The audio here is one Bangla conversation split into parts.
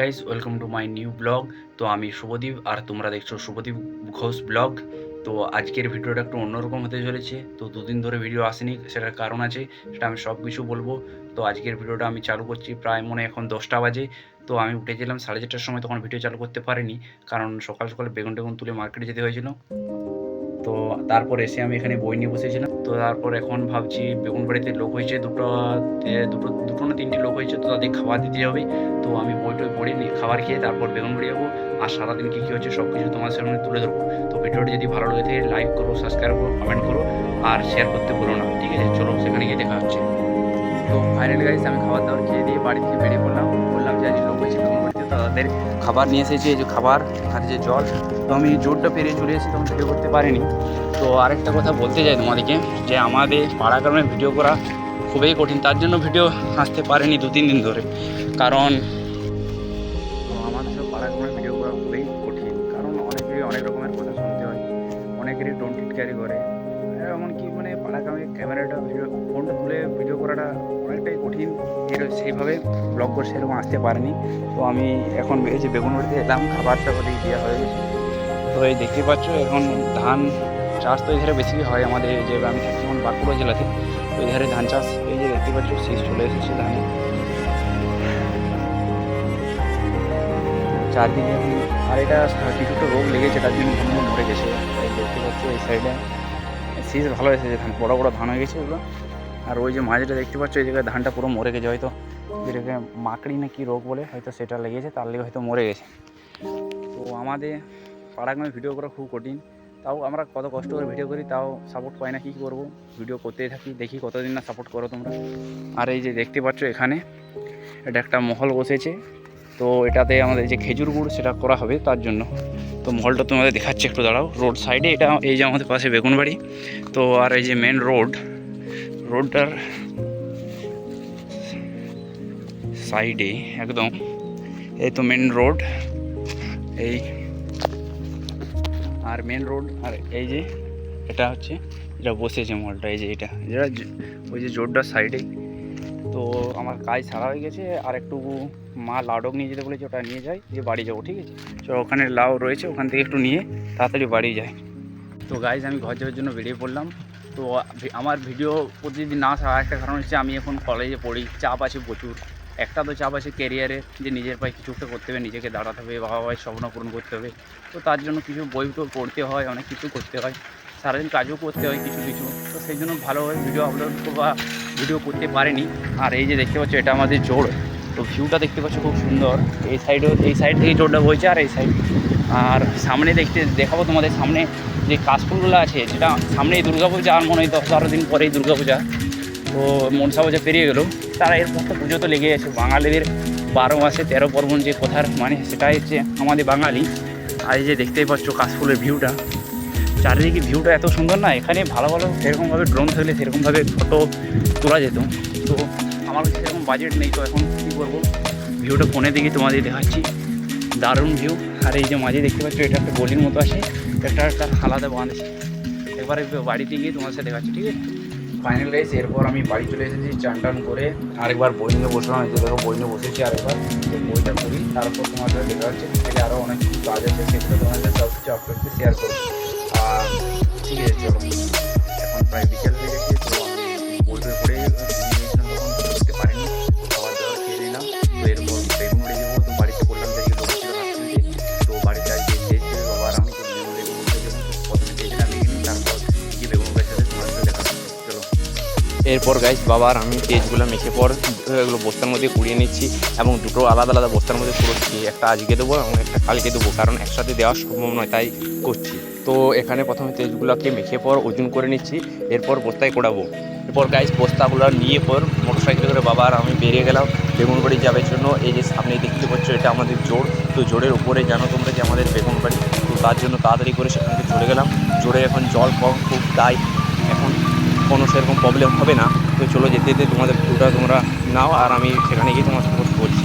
Guys, welcome to my new blog. তো আমি শুভদীপ আর তোমরা দেখছো শুভদীপ ঘোষ ব্লগ। তো আজকের ভিডিওটা একটু অন্যরকম হতে চলেছে। তো দুদিন ধরে ভিডিও আসেনি, সেটার কারণ আছে, সেটা আমি সব কিছু বলবো। তো আজকের ভিডিওটা আমি চালু করছি প্রায় মনে এখন 10টা বাজে। তো আমি উঠেছিলাম 4:30টার সময়, তখন ভিডিও চালু করতে পারিনি, কারণ সকাল সকাল বেগুন টেগুন তুলে মার্কেটে যেতে হয়েছিল। তো তারপর এসে আমি এখানে বই নিয়ে বসেছিলাম। তো তারপর এখন ভাবছি বেগুন বাড়িতে লোক হয়েছে দুটো না তিনটে লোক হয়েছে, তো তাদের খাবার দিতে হবে। তো আমি বইটই পড়ে খাবার খেয়ে তারপর বেগুন বাড়ি যাবো। আর সারাদিন কী কী হচ্ছে সব কিছু তোমার সামনে তুলে ধরবো। তো ভিডিওটি যদি ভালো লাগে থাকে লাইক করো, সাবস্ক্রাইব করো, কমেন্ট করো আর শেয়ার করতে বলো না, ঠিক আছে? চলো সেখানে গিয়ে দেখা হচ্ছে। তো ফাইনালি গাইস, আমি খাবার দাবার খেয়ে দিয়ে বাড়ি থেকে বেরিয়ে বললাম যে আজ লোক হয়েছে বেগুন বাড়িতে, তো তাদের খাবার নিয়ে এসেছি, এই যে খাবার আর যে জল। তো আমি জোরটা পেরিয়ে চলে এসেছি, তখন ভিডিও করতে পারিনি। তো আরেকটা কথা বলতে চাই তোমাদেরকে, যে আমাদের পাড়া গ্রামে ভিডিও করা খুবই কঠিন, তার জন্য ভিডিও আসতে পারেনি 2-3 দিন ধরে। কারণ আমাদের সব পাড়া গ্রামে ভিডিও করা খুবই কঠিন, কারণ অনেকেরই অনেক রকমের কথা শুনতে হয়, অনেকেরই ডোন্ট ইট ক্যারি করে। এমনকি মানে পাড়া গ্রামে ক্যামেরাটা ফোনটা তুলে ভিডিও করাটা অনেকটাই কঠিন, সেইভাবে ব্লগ করে সেরকম আসতে পারেনি। তো আমি এখন এই যে বেগুন বাড়িতে এলাম, খাবারটা ওদিকে দেওয়া হয়ে গেছে। তো এই দেখতে পাচ্ছ এখন ধান চাষ তো এধারে বেশি হয় আমাদের, যে আমি থাকি এখন বাঁকুড়া জেলাতে। তো এধারে ধান চাষ এই যে দেখতে পাচ্ছ শেষ চলে এসেছে ধান চারদিকে এখন। আর এটা কিছুটা রোগ লেগেছে, তার জন্য ধানগুলো মরে গেছে। এই দেখতে পাচ্ছ এই সাইডে শীষ ভালো এসেছে, ধান বড়ো বড়ো ধান হয়ে গেছে এগুলো। আর ওই যে মাঝেটা দেখতে পাচ্ছ এই জায়গায় ধানটা পুরো মরে গেছে, হয়তো যেটাকে মাকড়ি না কি রোগ বলে, হয়তো সেটা লেগেছে, তার লেগে হয়তো মরে গেছে। তো আমাদের পাড়াগ্রামে ভিডিও করা খুব কঠিন, তাও আমরা কত কষ্ট করে ভিডিও করি, তাও সাপোর্ট পাই না। কী করবো, ভিডিও করতেই থাকি, দেখি কতদিন না সাপোর্ট করো তোমরা। আর এই যে দেখতে পাচ্ছ এখানে এটা একটা মহল বসেছে, তো এটাতে আমাদের যে খেজুর গুড় সেটা করা হবে তার জন্য। তো মহলটা তোমাদের দেখাচ্ছে, একটু দাঁড়াও। রোড সাইডে এটা, এই যে আমাদের পাশে বেগুন বাড়ি। তো আর এই যে মেন রোডটার সাইডে একদম এই তো মেন রোড, এই আর মেন রোড। আর এই যে এটা হচ্ছে এটা বসেছে মলটা, এই যে এটা ওই যে জোরটার সাইডে। তো আমার কাজ সারা হয়ে গেছে, আর একটু মা লাউডক নিয়ে যেতে বলেছে, ওটা নিয়ে যাই, যে বাড়ি যাবো, ঠিক আছে? তো ওখানে লাউ রয়েছে, ওখান থেকে একটু নিয়ে তাড়াতাড়ি বাড়ি যায়। তো গাইজ আমি ঘর যাওয়ার জন্য বেরিয়ে পড়লাম। তো আমার ভিডিও প্রতিদিন না আসার একটা কারণ হচ্ছে আমি এখন কলেজে পড়ি, চাপ আছে প্রচুর। একটা তো চাপ আছে ক্যারিয়ারে, যে নিজের পায়ে কিছু একটা করতে হবে, নিজেকে দাঁড়াতে হবে, বাবা ভাই স্বপ্ন পূরণ করতে হবে। তো তার জন্য কিছু বই তো পড়তে হয়, অনেক কিছু করতে হয়, সারাদিন কাজও করতে হয় কিছু কিছু। তো সেই জন্য ভালোভাবে ভিডিও আপলোড বা ভিডিও করতে পারিনি। আর এই যে দেখতে পাচ্ছ এটা আমাদের জোর, তো ভিউটা দেখতে পাচ্ছ খুব সুন্দর। এই সাইড থেকে জোরটা বইছে, আর এই সাইড। আর সামনে দেখাবো তোমাদের সামনে যে কাশফুলগুলো আছে, যেটা সামনেই দুর্গাপূজা, আর মনে হয় 10-12 দিন পরেই দুর্গাপূজা। তো মনসা পূজা পেরিয়ে গেলো, তারা এরপর তো পুজো তো লেগে আছে। বাঙালিদের 12 মাসে 13 পার্বণ যে কথার মানে, সেটাই হচ্ছে আমাদের বাঙালি। আর এই যে দেখতেই পাচ্ছ কাশফুলের ভিউটা, চারিদিকে ভিউটা এত সুন্দর না, এখানে ভালো ভালো সেরকমভাবে ড্রোন থাকলে সেরকমভাবে ফটো তোলা যেত। তো আমার কাছে সেরকম বাজেট নেই, তো এখন কী করবো, ভিউটা ফোনে দিকে তোমাদের দেখাচ্ছি, দারুণ ভিউ। আর এই যে মাঝে দেখতে পাচ্ছ এটা একটা গলির মতো আছে, একটা আলাদা বাঁধ আছে। এবারে বাড়িতে গিয়ে তোমার সাথে দেখাচ্ছি, ঠিক আছে? ফাইনাল গাইস, এরপর আমি বাড়ি চলে এসেছি চান টান করে, আরেকবার বই নিয়ে বসলাম। এই যে দেখো বই নিয়ে বসেছি আরেকবার, তো বইটা পড়ি, তারপর তোমার সাথে দেখা হচ্ছে। বিকেলে আরও অনেক কিছু কাজ আছে, সেগুলো তোমার সাথে সব কিছু আপনাকে শেয়ার করবো। আর ঠিক আছে, চলো। এখন প্রায় বিকেল হয়ে গেছে, তো আমি বইটা পড়ে নিয়েছিলাম, তখন বুঝতে পারিনি। খাবার দাবার খেয়ে নিলাম। তো এরপর বেগুন উড়ে যাবো, তো বাড়িতে বললাম যে লোক ছিল হাসপাতালে, তো বাড়িতে আজকে চেয়েছিল বাবা আর আমি, তো বেগুন উড়ে যাবো। তো প্রথমে চেয়েছিলাম বেগুন, তারপর কি বেগুন গাছের সাথে তোমার সাথে দেখা হচ্ছে, চলো। এরপর গাইস বাবা আর আমি পেজগুলো মেখে পর এগুলো বস্তার মধ্যে কুড়িয়ে নিচ্ছি, এবং দুটো আলাদা আলাদা বস্তার মধ্যে কুড়োচ্ছি। একটা আজকে দেবো এবং একটা কালকে দেবো, কারণ একসাথে দেওয়া সম্ভব নয়, তাই করছি। তো এখানে প্রথমে তেজগুলোকে মেখে পর ওজন করে নিচ্ছি, এরপর বস্তায় কোড়াবো। এরপর গাইস বস্তাগুলো নিয়ে পর মোটরসাইকেল করে বাবা আর আমি বেরিয়ে গেলাম বেগুন বাড়ি যাওয়ার জন্য। এই যে সামনেই দেখতে পাচ্ছ এটা আমাদের জোর, তো জোরের উপরে জানো তোমরা যে আমাদের বেগুন বাড়ি, তো তার জন্য তাড়াতাড়ি করে সেখানে চলে গেলাম। জোরে এখন জল কম খুব, তাই এখন কোনো সেরকম প্রবলেম হবে না। তো চলো যেতে যেতে তোমাদের ভিডিওটা তোমরা নাও, আর আমি সেখানে গিয়ে তোমার সাথে বলছি।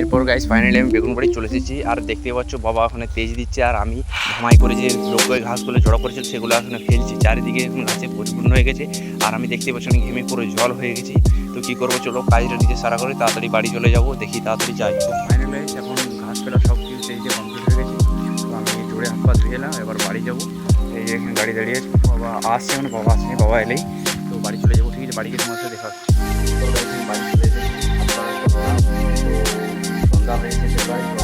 এরপর গাইস ফাইনালি আমি বেগুন বাড়ি চলে এসেছি। আর দেখতে পাচ্ছ বাবা ওখানে তেজ দিচ্ছে, আর আমি ধামাই করে যে লোকের ঘাসগুলো জড়ো করেছিল সেগুলো এখন ফেলছি। চারিদিকে এখন ঘাসে পরিপূর্ণ হয়ে গেছে, আর আমি দেখতে পাচ্ছি আমি ঘেমে পুরো জল হয়ে গেছি। তো কী করবো, চলো কাজটা নিজে সারা করে তাড়াতাড়ি বাড়ি চলে যাবো, দেখি তাড়াতাড়ি যাই। তো ফাইনালি এখন ঘাস ফেলা সব কিছু তেজে কমপ্লিট হয়ে গেছে। তো আমি জোরে হাত পা ধুয়ে এলাম, এবার বাড়ি যাবো। এই যে এখানে গাড়ি দাঁড়িয়ে আছে, বাবা আসছে, মানে বাবা আসেনি, বাবা এলেই তো বাড়ি চলে যাবো। ঠিক আছে, বাড়ি গিয়ে তোমার সাথে দেখা হচ্ছে। তো বাড়ি চলে এসেছি, সন্ধ্যা হয়ে গেছে, বাড়ি